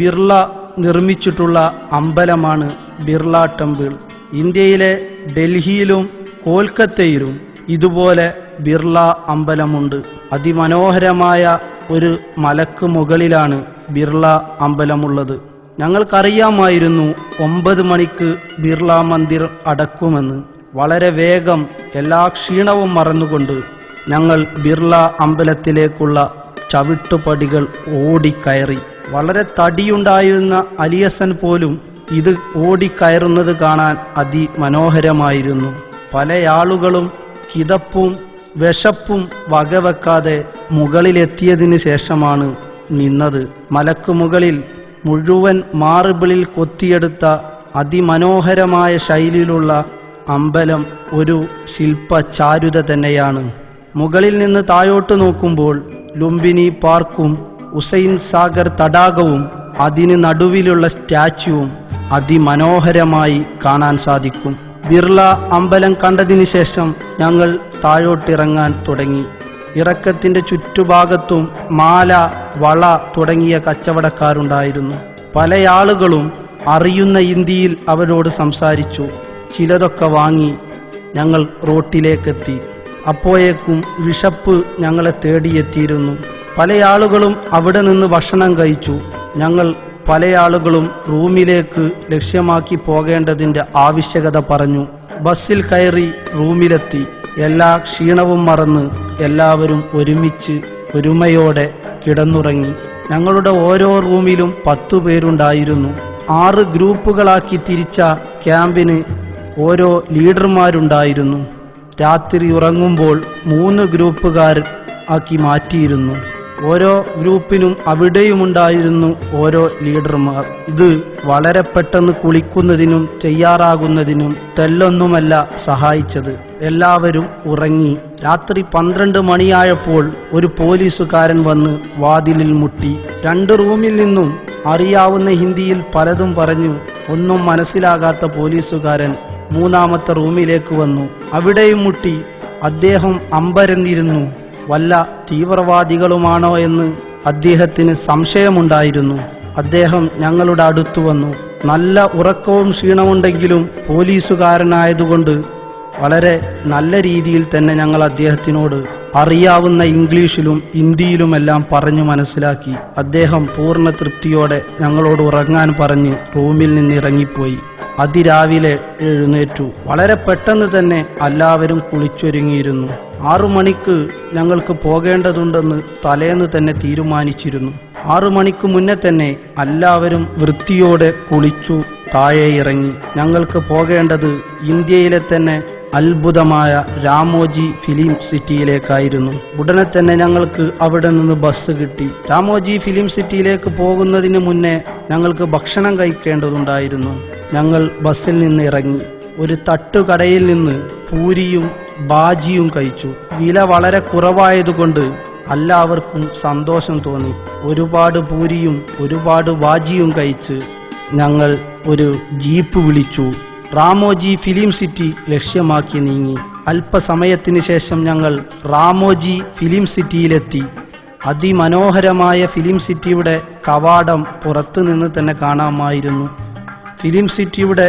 ബിർള നിർമ്മിച്ചിട്ടുള്ള അമ്പലമാണ് ബിർള ടെമ്പിൾ. ഇന്ത്യയിലെ ഡൽഹിയിലും കൊൽക്കത്തയിലും ഇതുപോലെ ബിർള അമ്പലമുണ്ട്. അതിമനോഹരമായ ഒരു മലക്ക് മുകളിലാണ് ബിർള അമ്പലമുള്ളത്. ഞങ്ങൾക്കറിയാമായിരുന്നു 9 മണിക്ക് ബിർള മന്ദിർ അടക്കുമെന്ന്. വളരെ വേഗം എല്ലാ ക്ഷീണവും മറന്നുകൊണ്ട് ഞങ്ങൾ ബിർള അമ്പലത്തിലേക്കുള്ള ചവിട്ടുപടികൾ ഓടിക്കയറി. വളരെ തടിയുണ്ടായിരുന്ന അലിയസൻ പോലും ഇത് ഓടിക്കയറുന്നത് കാണാൻ അതിമനോഹരമായിരുന്നു. പല ആളുകളും കിതപ്പും വിശപ്പും വകവെക്കാതെ മുകളിലെത്തിയതിന് ശേഷമാണ് നിന്നത്. മലക്ക് മുകളിൽ മുഴുവൻ മാർബിളിൽ കൊത്തിയെടുത്ത അതിമനോഹരമായ ശൈലിയിലുള്ള അമ്പലം ഒരു ശില്പചാരുത തന്നെയാണ്. മുകളിൽ നിന്ന് താഴോട്ട് നോക്കുമ്പോൾ ലുംബിനി പാർക്കും ഹുസൈൻ സാഗർ തടാകവും അതിന് നടുവിലുള്ള സ്റ്റാച്യുവും അതിമനോഹരമായി കാണാൻ സാധിക്കും. ബിർള അമ്പലം കണ്ടതിന് ശേഷം ഞങ്ങൾ താഴോട്ടിറങ്ങാൻ തുടങ്ങി. ഇറക്കത്തിന്റെ ചുറ്റുഭാഗത്തും മാല, വള തുടങ്ങിയ കച്ചവടക്കാരുണ്ടായിരുന്നു. പല ആളുകളും അറിയുന്ന ഹിന്ദിയിൽ അവരോട് സംസാരിച്ചു. ചിലതൊക്കെ വാങ്ങി ഞങ്ങൾ റോട്ടിലേക്കെത്തി. അപ്പോഴേക്കും വിശപ്പ് ഞങ്ങളെ തേടിയെത്തിയിരുന്നു. പല ആളുകളും അവിടെ നിന്ന് ഭക്ഷണം കഴിച്ചു. ഞങ്ങൾ പല ആളുകളും റൂമിലേക്ക് ലക്ഷ്യമാക്കി പോകേണ്ടതിൻ്റെ ആവശ്യകത പറഞ്ഞു. ബസ്സിൽ കയറി റൂമിലെത്തി. എല്ലാ ക്ഷീണവും മറന്ന് എല്ലാവരും ഒരുമിച്ച് ഒരുമയോടെ കിടന്നുറങ്ങി. ഞങ്ങളുടെ ഓരോ റൂമിലും 10 പേരുണ്ടായിരുന്നു. 6 ഗ്രൂപ്പുകളാക്കി തിരിച്ച ക്യാമ്പിന് ഓരോ ലീഡർമാരുണ്ടായിരുന്നു. രാത്രി ഉറങ്ങുമ്പോൾ 3 ഗ്രൂപ്പുകാർ ആക്കി മാറ്റിയിരുന്നു. ഓരോ ഗ്രൂപ്പിനും അവിടെയുമുണ്ടായിരുന്നു ഓരോ ലീഡർമാർ. ഇത് വളരെ പെട്ടെന്ന് കുളിക്കുന്നതിനും തയ്യാറാകുന്നതിനും തെല്ലൊന്നുമല്ല സഹായിച്ചത്. എല്ലാവരും ഉറങ്ങി. രാത്രി 12 മണിയായപ്പോൾ ഒരു പോലീസുകാരൻ വന്ന് വാതിലിൽ മുട്ടി. 2 റൂമിൽ നിന്നും അറിയാവുന്ന ഹിന്ദിയിൽ പലതും പറഞ്ഞു. ഒന്നും മനസ്സിലാകാത്ത പോലീസുകാരൻ 3ാമത്തെ റൂമിലേക്ക് വന്നു. അവിടെയും മുട്ടി. അദ്ദേഹം അമ്പരന്നിരുന്നു. വല്ല തീവ്രവാദികളുമാണോ എന്ന് അദ്ദേഹത്തിന് സംശയമുണ്ടായിരുന്നു. അദ്ദേഹം ഞങ്ങളുടെ അടുത്തു വന്നു. നല്ല ഉറക്കവും ക്ഷീണമുണ്ടെങ്കിലും പോലീസുകാരനായതുകൊണ്ട് വളരെ നല്ല രീതിയിൽ തന്നെ ഞങ്ങൾ അദ്ദേഹത്തിനോട് അറിയാവുന്ന ഇംഗ്ലീഷിലും ഹിന്ദിയിലുമെല്ലാം പറഞ്ഞു മനസ്സിലാക്കി. അദ്ദേഹം പൂർണ്ണ തൃപ്തിയോടെ ഞങ്ങളോട് ഉറങ്ങാൻ പറഞ്ഞ് റൂമിൽ നിന്ന് ഇറങ്ങിപ്പോയി. അതിരാവിലെ എഴുന്നേറ്റു. വളരെ പെട്ടെന്ന് തന്നെ എല്ലാവരും കുളിച്ചൊരുങ്ങിയിരുന്നു. 6 മണിക്ക് ഞങ്ങൾക്ക് പോകേണ്ടതുണ്ടെന്ന് തലേന്ന് തന്നെ തീരുമാനിച്ചിരുന്നു. 6 മണിക്ക് മുന്നേ തന്നെ എല്ലാവരും വൃത്തിയോടെ കുളിച്ചു താഴെ ഇറങ്ങി. ഞങ്ങൾക്ക് പോകേണ്ടത് ഇന്ത്യയിലെ തന്നെ അത്ഭുതമായ രാമോജി ഫിലിം സിറ്റിയിലേക്കായിരുന്നു. ഉടനെ തന്നെ ഞങ്ങൾക്ക് അവിടെ നിന്ന് ബസ് കിട്ടി. രാമോജി ഫിലിം സിറ്റിയിലേക്ക് പോകുന്നതിന് മുന്നേ ഞങ്ങൾക്ക് ഭക്ഷണം കഴിക്കേണ്ടതുണ്ടായിരുന്നു. ഞങ്ങൾ ബസ്സിൽ നിന്ന് ഇറങ്ങി. ഒരു തട്ടുകടയിൽ നിന്ന് പൂരിയും ബാജിയും കഴിച്ചു. വില വളരെ കുറവായതുകൊണ്ട് എല്ലാവർക്കും സന്തോഷം തോന്നി. ഒരുപാട് പൂരിയും ഒരുപാട് ബാജിയും കഴിച്ച് ഞങ്ങൾ ഒരു ജീപ്പ് വിളിച്ചു. റാമോജി ഫിലിം സിറ്റി ലക്ഷ്യമാക്കി നീങ്ങി. അല്പസമയത്തിന് ശേഷം ഞങ്ങൾ റാമോജി ഫിലിം സിറ്റിയിലെത്തി. അതിമനോഹരമായ ഫിലിം സിറ്റിയുടെ കവാടം പുറത്തു നിന്ന് തന്നെ കാണാമായിരുന്നു. ഫിലിം സിറ്റിയുടെ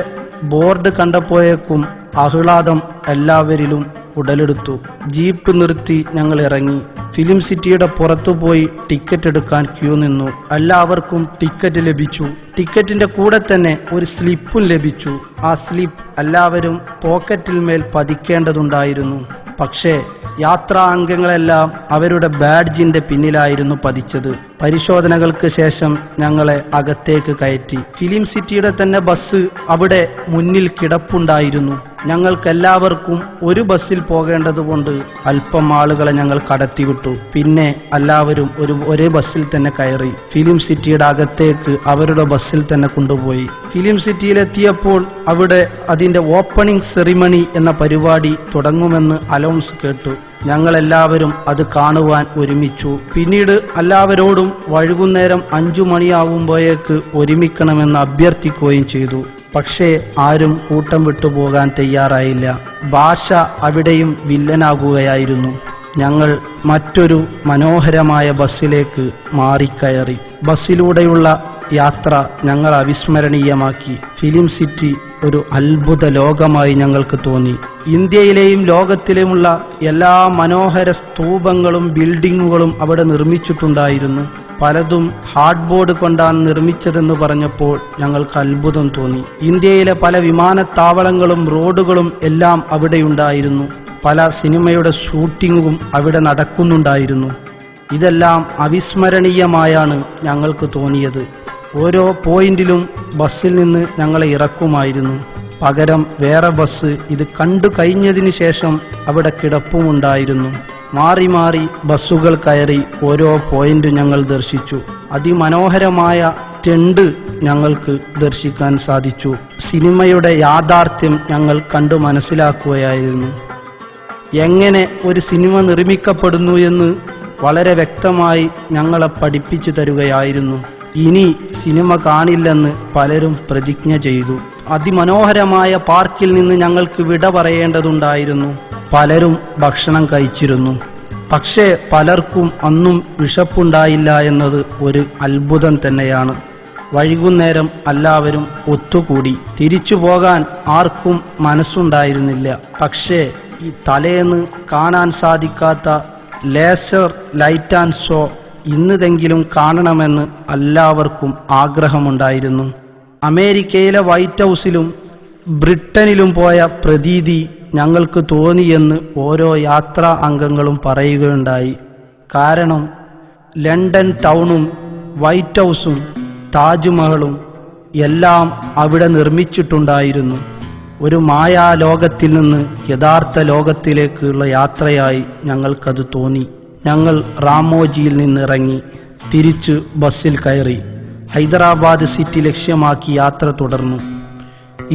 ബോർഡ് കണ്ടപ്പോഴേക്കും ആഹ്ലാദം എല്ലാവരിലും ഉടലെടുത്തു. ജീപ്പ് നിർത്തി ഞങ്ങൾ ഇറങ്ങി. ഫിലിം സിറ്റിയുടെ പുറത്തു പോയി ടിക്കറ്റ് എടുക്കാൻ ക്യൂ നിന്നു. എല്ലാവർക്കും ടിക്കറ്റ് ലഭിച്ചു. ടിക്കറ്റിന്റെ കൂടെ തന്നെ ഒരു സ്ലിപ്പും ലഭിച്ചു. ആ സ്ലിപ്പ് എല്ലാവരും പോക്കറ്റിൽ മേൽ പതിക്കേണ്ടതുണ്ടായിരുന്നു. പക്ഷേ യാത്രാ അംഗങ്ങളെല്ലാം അവരുടെ ബാഡ്ജിന്റെ പിന്നിലായിരുന്നു പതിച്ചത്. പരിശോധനകൾക്ക് ശേഷം ഞങ്ങളെ അകത്തേക്ക് കയറ്റി. ഫിലിം സിറ്റിയുടെ തന്നെ ബസ് അവിടെ മുന്നിൽ കിടപ്പുണ്ടായിരുന്നു. ഞങ്ങൾക്കെല്ലാവർക്കും ഒരു ബസ്സിൽ പോകേണ്ടതുകൊണ്ട് അല്പം ആളുകളെ ഞങ്ങൾ കടത്തിവിട്ടു. പിന്നെ എല്ലാവരും ഒരേ ബസ്സിൽ തന്നെ കയറി. ഫിലിം സിറ്റിയുടെ അകത്തേക്ക് അവരുടെ ബസ്സിൽ തന്നെ കൊണ്ടുപോയി. ഫിലിം സിറ്റിയിലെത്തിയപ്പോൾ അവിടെ അതിന്റെ ഓപ്പണിംഗ് സെറിമണി എന്ന പരിപാടി തുടങ്ങുമെന്ന് അനൗൺസ് കേട്ടു. ഞങ്ങളെല്ലാവരും അത് കാണുവാൻ ഒരുമിച്ചു. പിന്നീട് എല്ലാവരോടും വൈകുന്നേരം 5 മണിയാവുമ്പോഴേക്ക് ഒരുമിക്കണമെന്ന് അഭ്യർത്ഥിക്കുകയും ചെയ്തു. പക്ഷേ ആരും കൂട്ടം വിട്ടുപോകാൻ തയ്യാറായില്ല. ഭാഷ അവിടെയും വില്ലനാകുകയായിരുന്നു. ഞങ്ങൾ മറ്റൊരു മനോഹരമായ ബസ്സിലേക്ക് മാറിക്കയറി. ബസ്സിലൂടെയുള്ള യാത്ര ഞങ്ങൾ അവിസ്മരണീയമാക്കി. ഫിലിം സിറ്റി ഒരു അത്ഭുത ലോകമായി ഞങ്ങൾക്ക് തോന്നി. ഇന്ത്യയിലെയും ലോകത്തിലുമുള്ള എല്ലാ മനോഹര സ്തൂപങ്ങളും ബിൽഡിങ്ങുകളും അവിടെ നിർമ്മിച്ചിട്ടുണ്ടായിരുന്നു. പലതും ഹാർഡ് ബോർഡ് കൊണ്ടാണ് നിർമ്മിച്ചതെന്ന് പറഞ്ഞപ്പോൾ ഞങ്ങൾക്ക് അത്ഭുതം തോന്നി. ഇന്ത്യയിലെ പല വിമാനത്താവളങ്ങളും റോഡുകളും എല്ലാം അവിടെയുണ്ടായിരുന്നു. പല സിനിമയുടെ ഷൂട്ടിങ്ങും അവിടെ നടക്കുന്നുണ്ടായിരുന്നു. ഇതെല്ലാം അവിസ്മരണീയമായാണ് ഞങ്ങൾക്ക് തോന്നിയത്. ഓരോ പോയിന്റിലും ബസ്സിൽ നിന്ന് ഞങ്ങളെ ഇറക്കുമായിരുന്നു. പകരം വേറെ ബസ് ഇത് കണ്ടു കഴിഞ്ഞതിന് ശേഷം അവിടെ കിടപ്പുമുണ്ടായിരുന്നു. മാറി മാറി ബസ്സുകൾ കയറി ഓരോ പോയിന്റ് ഞങ്ങൾ ദർശിച്ചു. അതിമനോഹരമായ ടെന്റ് ഞങ്ങൾക്ക് ദർശിക്കാൻ സാധിച്ചു. സിനിമയുടെ യാഥാർത്ഥ്യം ഞങ്ങൾ കണ്ടു മനസ്സിലാക്കുകയായിരുന്നു. എങ്ങനെ ഒരു സിനിമ നിർമ്മിക്കപ്പെടുന്നു എന്ന് വളരെ വ്യക്തമായി ഞങ്ങളെ പഠിപ്പിച്ചു തരുകയായിരുന്നു. ഇനി സിനിമ കാണില്ലെന്ന് പലരും പ്രതിജ്ഞ ചെയ്തു. അതിമനോഹരമായ പാർക്കിൽ നിന്ന് ഞങ്ങൾക്ക് വിട പറയേണ്ടതുണ്ടായിരുന്നു. പലരും ഭക്ഷണം കഴിച്ചിരുന്നു. പക്ഷേ പലർക്കും അന്നും വിശപ്പുണ്ടായില്ല എന്നത് ഒരു അത്ഭുതം തന്നെയാണ്. വൈകുന്നേരം എല്ലാവരും ഒത്തുകൂടി. തിരിച്ചു പോകാൻ ആർക്കും മനസ്സുണ്ടായിരുന്നില്ല. പക്ഷേ ഈ തലേന്ന് കാണാൻ സാധിക്കാത്ത ലേസർ ലൈറ്റ് ആൻഡ് ഷോ ഇന്നതെങ്കിലും കാണണമെന്ന് എല്ലാവർക്കും ആഗ്രഹമുണ്ടായിരുന്നു. അമേരിക്കയിലെ വൈറ്റ് ഹൗസിലും ബ്രിട്ടനിലും പോയ പ്രതീതി ഞങ്ങൾക്ക് തോന്നിയെന്ന് ഓരോ യാത്രാ അംഗങ്ങളും പറയുകയുണ്ടായി. കാരണം ലണ്ടൻ ടൗണും വൈറ്റ് ഹൗസും താജ്മഹലും എല്ലാം അവിടെ നിർമ്മിച്ചിട്ടുണ്ടായിരുന്നു. ഒരു മായാലോകത്തിൽ നിന്ന് യഥാർത്ഥ ലോകത്തിലേക്കുള്ള യാത്രയായി ഞങ്ങൾക്കത് തോന്നി. ഞങ്ങൾ റാമോജിയിൽ നിന്നിറങ്ങി തിരിച്ച് ബസ്സിൽ കയറി ഹൈദരാബാദ് സിറ്റി ലക്ഷ്യമാക്കി യാത്ര തുടർന്നു.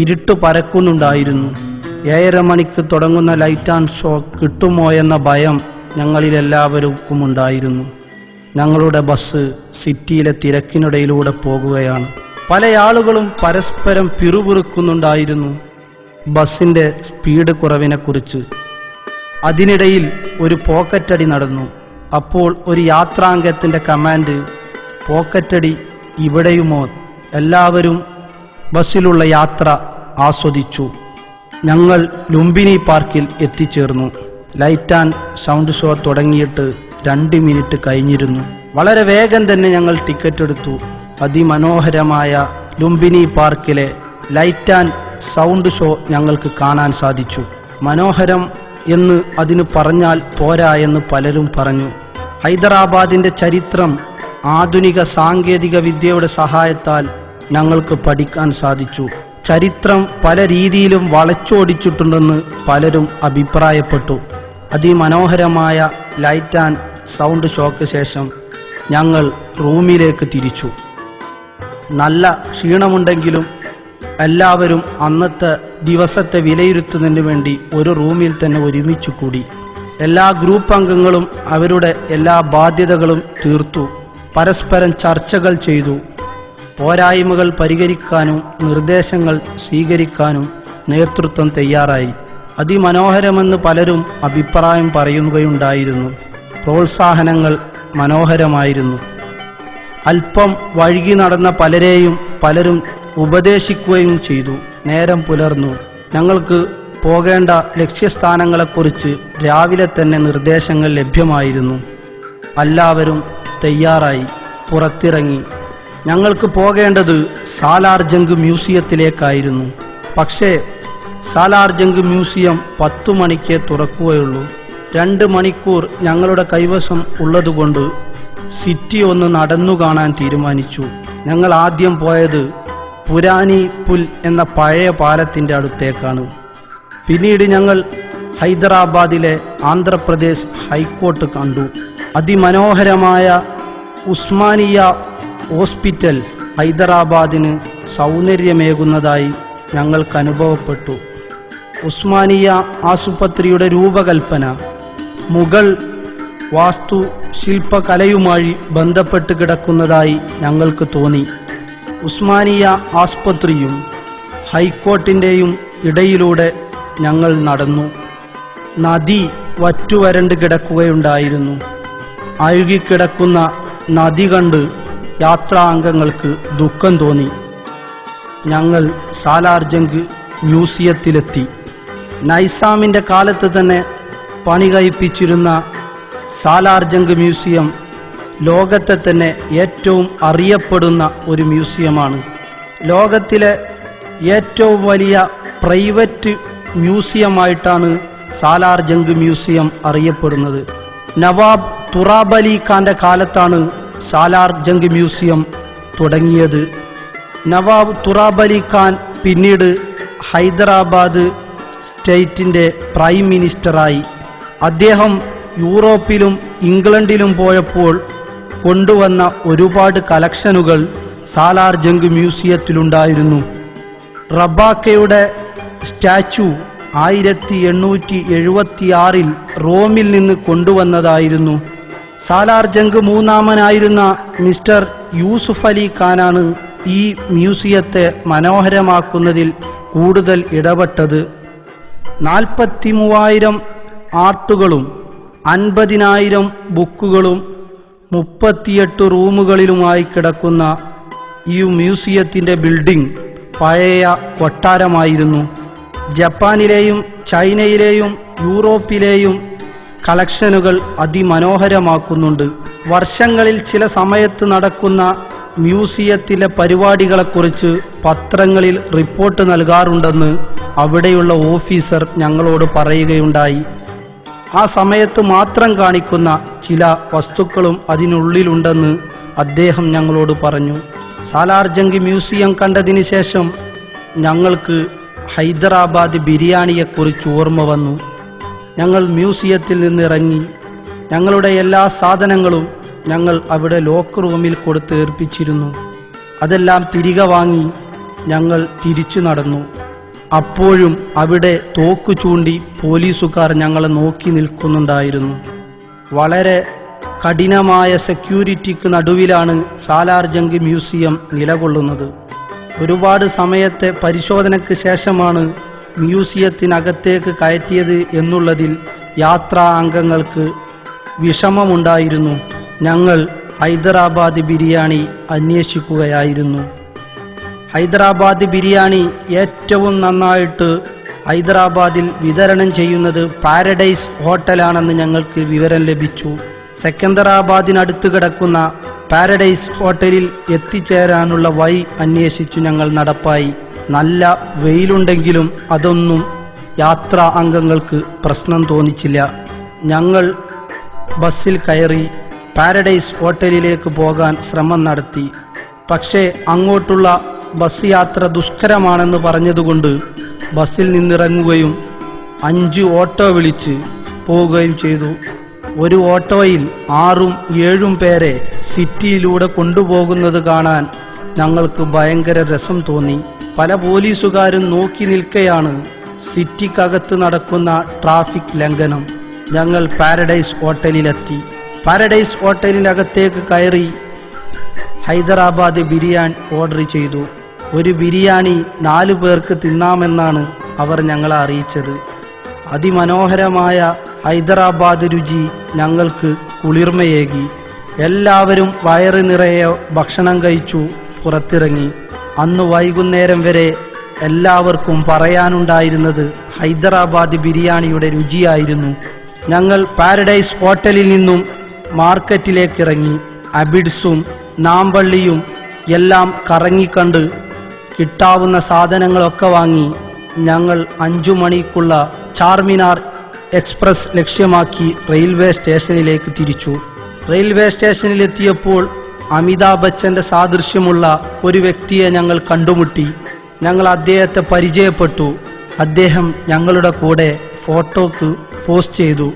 ഇരുട്ട് പരക്കുന്നുണ്ടായിരുന്നു. 7:30 മണിക്ക് തുടങ്ങുന്ന ലൈറ്റ് ആൻഡ് ഷോ കിട്ടുമോ എന്ന ഭയം ഞങ്ങളിലെല്ലാവർക്കും ഉണ്ടായിരുന്നു. ഞങ്ങളുടെ ബസ് സിറ്റിയിലെ തിരക്കിനിടയിലൂടെ പോകുകയാണ്. പല ആളുകളും പരസ്പരം പിറുപിറുക്കുന്നുണ്ടായിരുന്നു ബസ്സിന്റെ സ്പീഡ് കുറവിനെക്കുറിച്ച്. അതിനിടയിൽ ഒരു പോക്കറ്റടി നടന്നു. അപ്പോൾ ഒരു യാത്രാംഗത്തിന്റെ കമാൻഡ്, പോക്കറ്റടി ഇവിടെയുമോ? എല്ലാവരും ബസ്സിലുള്ള യാത്ര ആസ്വദിച്ചു. ഞങ്ങൾ ലുംബിനി പാർക്കിൽ എത്തിച്ചേർന്നു. ലൈറ്റ് ആൻഡ് സൗണ്ട് ഷോ തുടങ്ങിയിട്ട് 2 മിനിറ്റ് കഴിഞ്ഞിരുന്നു. വളരെ വേഗം തന്നെ ഞങ്ങൾ ടിക്കറ്റ് എടുത്തു. അതിമനോഹരമായ ലുംബിനി പാർക്കിലെ ലൈറ്റ് ആൻഡ് സൗണ്ട് ഷോ ഞങ്ങൾക്ക് കാണാൻ സാധിച്ചു. മനോഹരം എന്ന് അതിന് പറഞ്ഞാൽ പോരാ എന്ന് പലരും പറഞ്ഞു. ഹൈദരാബാദിന്റെ ചരിത്രം ആധുനിക സാങ്കേതിക വിദ്യയുടെ സഹായത്താൽ ഞങ്ങൾക്ക് പഠിക്കാൻ സാധിച്ചു. ചരിത്രം പല രീതിയിലും വളച്ചൊടിച്ചിട്ടുണ്ടെന്ന് പലരും അഭിപ്രായപ്പെട്ടു. അതിമനോഹരമായ ലൈറ്റ് ആൻഡ് സൗണ്ട് ഷോയ്ക്ക് ശേഷം ഞങ്ങൾ റൂമിലേക്ക് തിരിച്ചു. നല്ല ക്ഷീണമുണ്ടെങ്കിലും എല്ലാവരും അന്നത്തെ ദിവസത്തെ വിലയിരുത്തുന്നതിന് വേണ്ടി ഒരു റൂമിൽ തന്നെ ഒരുമിച്ചു കൂടി. എല്ലാ ഗ്രൂപ്പ് അംഗങ്ങളും അവരുടെ എല്ലാ ബാധ്യതകളും തീർത്തു. പരസ്പരം ചർച്ചകൾ ചെയ്തു. പോരായ്മകൾ പരിഹരിക്കാനും നിർദ്ദേശങ്ങൾ സ്വീകരിക്കാനും നേതൃത്വം തയ്യാറായി. അതിമനോഹരമെന്ന് പലരും അഭിപ്രായം പറയുകയുണ്ടായിരുന്നു. പ്രോത്സാഹനങ്ങൾ മനോഹരമായിരുന്നു. അല്പം വഴുകി നടന്ന പലരെയും പലരും ഉപദേശിക്കുകയും ചെയ്തു. നേരം പുലർന്നു. ഞങ്ങൾക്ക് പോകേണ്ട ലക്ഷ്യസ്ഥാനങ്ങളെക്കുറിച്ച് രാവിലെ തന്നെ നിർദ്ദേശങ്ങൾ ലഭ്യമായിരുന്നു. എല്ലാവരും തയ്യാറായി പുറത്തിറങ്ങി. ഞങ്ങൾക്ക് പോകേണ്ടത് സാലാർ ജംഗ് മ്യൂസിയത്തിലേക്കായിരുന്നു. പക്ഷേ സാലാർ ജംഗ് മ്യൂസിയം 10 മണിക്കേ തുറക്കുകയുള്ളൂ. 2 മണിക്കൂർ ഞങ്ങളുടെ കൈവശം ഉള്ളതുകൊണ്ട് സിറ്റി ഒന്ന് നടന്നു കാണാൻ തീരുമാനിച്ചു. ഞങ്ങൾ ആദ്യം പോയത് പുരാനി പുൽ എന്ന പഴയ പാലത്തിന്റെ അടുത്തേക്കാണ്. പിന്നീട് ഞങ്ങൾ ഹൈദരാബാദിലെ ആന്ധ്രാപ്രദേശ് ഹൈക്കോർട്ട് കണ്ടു. അതിമനോഹരമായ ഉസ്മാനിയ ഹോസ്പിറ്റൽ ഹൈദരാബാദിന് സൗന്ദര്യമേകുന്നതായി ഞങ്ങൾക്ക് അനുഭവപ്പെട്ടു. ഉസ്മാനിയ ആശുപത്രിയുടെ രൂപകൽപ്പന മുഗൾ വാസ്തുശില്പകലയുമായി ബന്ധപ്പെട്ട് കിടക്കുന്നതായി ഞങ്ങൾക്ക് തോന്നി. ഉസ്മാനിയ ആശുപത്രിയും ഹൈക്കോർട്ടിൻ്റെയും ഇടയിലൂടെ ഞങ്ങൾ നടന്നു. നദി വറ്റുവരണ്ട് കിടക്കുകയുണ്ടായിരുന്നു. അഴുകിക്കിടക്കുന്ന നദി കണ്ട് യാത്രാ അംഗങ്ങൾക്ക് ദുഃഖം തോന്നി. ഞങ്ങൾ സാലാർ ജംഗ് മ്യൂസിയത്തിലെത്തി. നൈസാമിൻ്റെ കാലത്ത് തന്നെ പണി കഴിപ്പിച്ചിരുന്ന സാലാർ ജംഗ് മ്യൂസിയം ലോകത്തെ തന്നെ ഏറ്റവും അറിയപ്പെടുന്ന ഒരു മ്യൂസിയമാണ്. ലോകത്തിലെ ഏറ്റവും വലിയ പ്രൈവറ്റ് മ്യൂസിയമായിട്ടാണ് സാലാർ ജംഗ് മ്യൂസിയം അറിയപ്പെടുന്നത്. നവാബ് തുറാബ് അലി ഖാന്റെ കാലത്താണ് സാലാർ ജംഗ് മ്യൂസിയം തുടങ്ങിയത്. നവാബ് തുറാബ് അലി ഖാൻ പിന്നീട് ഹൈദരാബാദ് സ്റ്റേറ്റിൻ്റെ പ്രൈം മിനിസ്റ്ററായി. അദ്ദേഹം യൂറോപ്പിലും ഇംഗ്ലണ്ടിലും പോയപ്പോൾ കൊണ്ടുവന്ന ഒരുപാട് കളക്ഷനുകൾ സാലാർ ജംഗ് മ്യൂസിയത്തിലുണ്ടായിരുന്നു. റബാക്കയുടെ സ്റ്റാച്യു 1876 റോമിൽ നിന്ന് കൊണ്ടുവന്നതായിരുന്നു. സാലാർ ജംഗ് മൂന്നാമനായിരുന്ന മിസ്റ്റർ യൂസുഫ് അലി ഖാനാണ് ഈ മ്യൂസിയത്തെ മനോഹരമാക്കുന്നതിൽ കൂടുതൽ ഇടപെട്ടത്. 43,000 ആർട്ടുകളും 50,000 ബുക്കുകളും 38 റൂമുകളിലുമായി കിടക്കുന്ന ഈ മ്യൂസിയത്തിൻ്റെ ബിൽഡിംഗ് പഴയ കൊട്ടാരമായിരുന്നു. ജപ്പാനിലെയും ചൈനയിലെയും യൂറോപ്പിലെയും കളക്ഷനുകൾ അതിമനോഹരമാക്കുന്നുണ്ട്. വർഷങ്ങളിൽ ചില സമയത്ത് നടക്കുന്ന മ്യൂസിയത്തിലെ പരിപാടികളെക്കുറിച്ച് പത്രങ്ങളിൽ റിപ്പോർട്ട് നൽകാറുണ്ടെന്ന് അവിടെയുള്ള ഓഫീസർ ഞങ്ങളോട് പറയുകയുണ്ടായി. ആ സമയത്ത് മാത്രം കാണിക്കുന്ന ചില വസ്തുക്കളും അതിനുള്ളിലുണ്ടെന്ന് അദ്ദേഹം ഞങ്ങളോട് പറഞ്ഞു. സാലാർ ജംഗ് മ്യൂസിയം കണ്ടതിന് ശേഷം ഞങ്ങൾക്ക് ഹൈദരാബാദ് ബിരിയാണിയെക്കുറിച്ച് ഓർമ്മ വന്നു. ഞങ്ങൾ മ്യൂസിയത്തിൽ നിന്നിറങ്ങി. ഞങ്ങളുടെ എല്ലാ സാധനങ്ങളും ഞങ്ങൾ അവിടെ ലോക്ക് റൂമിൽ കൊടുത്ത് ഏൽപ്പിച്ചിരുന്നു. അതെല്ലാം തിരികെ വാങ്ങി ഞങ്ങൾ തിരിച്ചു നടന്നു. അപ്പോഴും അവിടെ തോക്ക് ചൂണ്ടി പോലീസുകാർ ഞങ്ങളെ നോക്കി നിൽക്കുന്നുണ്ടായിരുന്നു. വളരെ കഠിനമായ സെക്യൂരിറ്റിക്ക് നടുവിലാണ് സാലാർ ജംഗ് മ്യൂസിയം നിലകൊള്ളുന്നത്. ഒരുപാട് സമയത്തെ പരിശോധനയ്ക്ക് ശേഷമാണ് മ്യൂസിയത്തിനകത്തേക്ക് കയറ്റിയത് എന്നുള്ളതിൽ യാത്രാ അംഗങ്ങൾക്ക് വിഷമമുണ്ടായിരുന്നു. ഞങ്ങൾ ഹൈദരാബാദ് ബിരിയാണി അന്വേഷിക്കുകയായിരുന്നു. ഹൈദരാബാദ് ബിരിയാണി ഏറ്റവും നന്നായിട്ട് ഹൈദരാബാദിൽ വിതരണം ചെയ്യുന്നത് പാരഡൈസ് ഹോട്ടലാണെന്ന് ഞങ്ങൾക്ക് വിവരം ലഭിച്ചു. സെക്കന്ദരാബാദിനടുത്ത് കിടക്കുന്ന പാരഡൈസ് ഹോട്ടലിൽ എത്തിച്ചേരാനുള്ള വഴി അന്വേഷിച്ചു ഞങ്ങൾ നടപ്പായി. നല്ല വെയിലുണ്ടെങ്കിലും അതൊന്നും യാത്രാ അംഗങ്ങൾക്ക് പ്രശ്നം തോന്നിച്ചില്ല. ഞങ്ങൾ ബസ്സിൽ കയറി പാരഡൈസ് ഹോട്ടലിലേക്ക് പോകാൻ ശ്രമം നടത്തി. പക്ഷേ അങ്ങോട്ടുള്ള ബസ് യാത്ര ദുഷ്കരമാണെന്ന് പറഞ്ഞതുകൊണ്ട് ബസ്സിൽ നിന്നിറങ്ങുകയും 5 ഓട്ടോ വിളിച്ച് പോവുകയും ചെയ്തു. ഒരു ഓട്ടോയിൽ 6-7 പേരെ സിറ്റിയിലൂടെ കൊണ്ടുപോകുന്നത് കാണാൻ ഞങ്ങൾക്ക് ഭയങ്കര രസം തോന്നി. പല പോലീസുകാരും നോക്കി നിൽക്കെയാണ് സിറ്റിക്കകത്ത് നടക്കുന്ന ട്രാഫിക് ലംഘനം. ഞങ്ങൾ പാരഡൈസ് ഹോട്ടലിലെത്തി. പാരഡൈസ് ഹോട്ടലിനകത്തേക്ക് കയറി ഹൈദരാബാദ് ബിരിയാണി ഓർഡർ ചെയ്തു. ഒരു ബിരിയാണി 4 പേർക്ക് തിന്നാമെന്നാണ് അവർ ഞങ്ങളെ അറിയിച്ചത്. അതിമനോഹരമായ ഹൈദരാബാദ് രുചി ഞങ്ങൾക്ക് കുളിർമയേകി. എല്ലാവരും വയറ് നിറയെ ഭക്ഷണം കഴിച്ചു പുറത്തിറങ്ങി. അന്ന് വൈകുന്നേരം വരെ എല്ലാവർക്കും പറയാനുണ്ടായിരുന്നത് ഹൈദരാബാദ് ബിരിയാണിയുടെ രുചിയായിരുന്നു. ഞങ്ങൾ പാരഡൈസ് ഹോട്ടലിൽ നിന്നും മാർക്കറ്റിലേക്കിറങ്ങി. അബിഡ്സും നാമ്പള്ളിയും എല്ലാം കറങ്ങിക്കണ്ട് കിട്ടാവുന്ന സാധനങ്ങളൊക്കെ വാങ്ങി ഞങ്ങൾ 5 മണിക്കുള്ള ചാർമിനാർ എക്സ്പ്രസ് ലക്ഷ്യമാക്കി റെയിൽവേ സ്റ്റേഷനിലേക്ക് തിരിച്ചു. റെയിൽവേ സ്റ്റേഷനിലെത്തിയപ്പോൾ അമിതാഭ് ബച്ചന്റെ സാദൃശ്യമുള്ള ഒരു വ്യക്തിയെ ഞങ്ങൾ കണ്ടുമുട്ടി. ഞങ്ങൾ അദ്ദേഹത്തെ പരിചയപ്പെട്ടു. അദ്ദേഹം ഞങ്ങളുടെ കൂടെ ഫോട്ടോക്ക് പോസ്റ്റ് ചെയ്തു.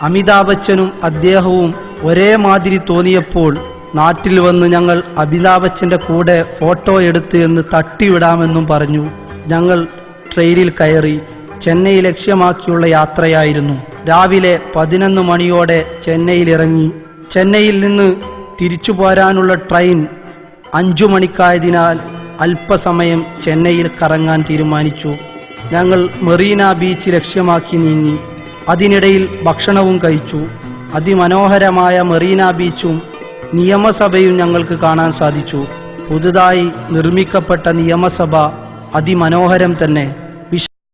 അമിതാഭ് ബച്ചനും അദ്ദേഹവും ഒരേ മാതിരി തോന്നിയപ്പോൾ നാട്ടിൽ വന്ന് ഞങ്ങൾ അമിതാഭ് ബച്ചന്റെ കൂടെ ഫോട്ടോ എടുത്ത് എന്ന് തട്ടിവിടാമെന്നും പറഞ്ഞു. ഞങ്ങൾ ട്രെയിനിൽ കയറി. ചെന്നൈ ലക്ഷ്യമാക്കിയുള്ള യാത്രയായിരുന്നു. രാവിലെ 11 മണിയോടെ ചെന്നൈയിലിറങ്ങി. ചെന്നൈയിൽ നിന്ന് തിരിച്ചു പോരാനുള്ള ട്രെയിൻ 5 മണിക്കായതിനാൽ അല്പസമയം ചെന്നൈയിൽ കറങ്ങാൻ തീരുമാനിച്ചു. ഞങ്ങൾ മെറീന ബീച്ച് ലക്ഷ്യമാക്കി നീങ്ങി. അതിനിടയിൽ ഭക്ഷണവും കഴിച്ചു. അതിമനോഹരമായ മെറീന ബീച്ചും നിയമസഭയും ഞങ്ങൾക്ക് കാണാൻ സാധിച്ചു. പുതുതായി നിർമ്മിക്കപ്പെട്ട നിയമസഭ അതിമനോഹരം തന്നെ.